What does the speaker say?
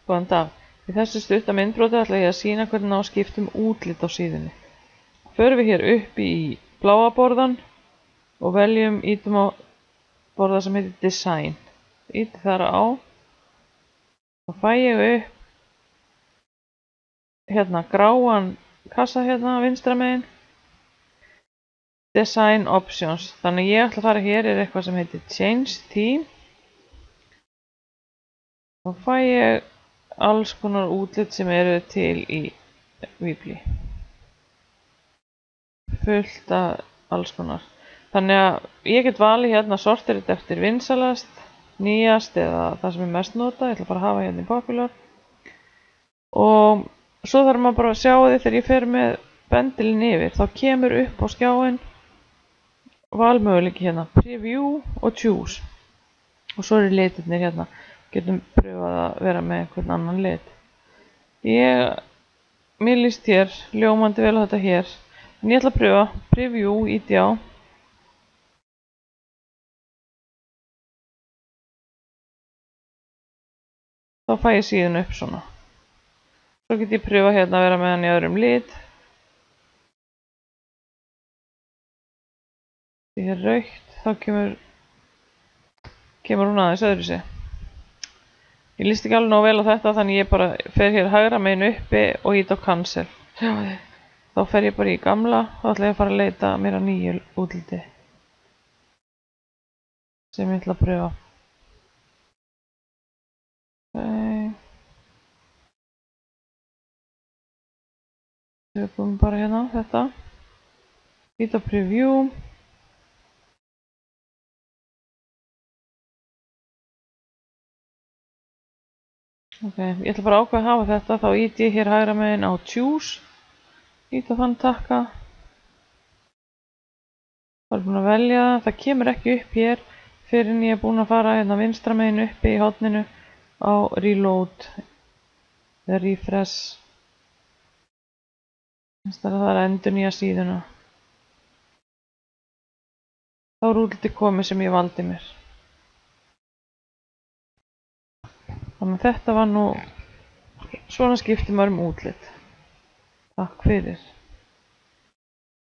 Góðan dag. Í þessu stutta myndbroti ætla ég að sýna hvernig á að skipta um útlit á síðunni. Förum við hér upp í bláa borðan og veljum, ítum á borða sem heitir Design. Íti þar á. Þá fæ ég upp hérna gráan kassa hérna vinstra megin. Design Options. Þannig ég ætla að fara hér er eitthvað sem heitir Change Theme. Þá fæ ég alls konar útlit sem eru til í Weebly. Fullt af alls konar. Þannig að ég get valið hérna sortir þetta eftir vinsalast, nýjast eða það sem er mest notað. Ég ætla bara að hafa hérna í Popular. Og svo þarf maður bara að sjá því þegar ég fer með bendilinn yfir. Þá kemur upp á skjáin valmöguleiki hérna. Preview og Choose. Og svo eru litirnir hérna. Getum pröfað að vera með einhvern annan lit. Mér líst hér, ljómandi vel á þetta hér. En ég ætla að pröfa, preview, íti á. Þá fæ ég síðan upp svona. Svo get ég pröfa hérna að vera með hann í öðrum lit. Því hér raukt, þá kemur hún aðeins öðru sig. Ég líst ekki alveg nóg vel á þetta, þannig ég bara fer hér hægra megin uppi og ít á cancel. Sjáðu. Þá fer ég bara í gamla og ætla ég að fara að leita mér að nýju útliti. Sem ég ætla að pröfa. Tökum bara hérna þetta. Ít á preview. Ok, ég ætla bara að ákveða að hafa þetta, þá íti ég hér hægra megin á Choose. Íti á þann takka. Það er búin að velja það, það kemur ekki upp hér fyrir en ég er búin að fara hérna vinstra megin uppi í horninu á Reload eða Refresh. Það er að endurnýja síðuna. Þá er útlitið komið sem ég valdi mér. Þannig að þetta var nú svona skipti maður útlit. Takk fyrir.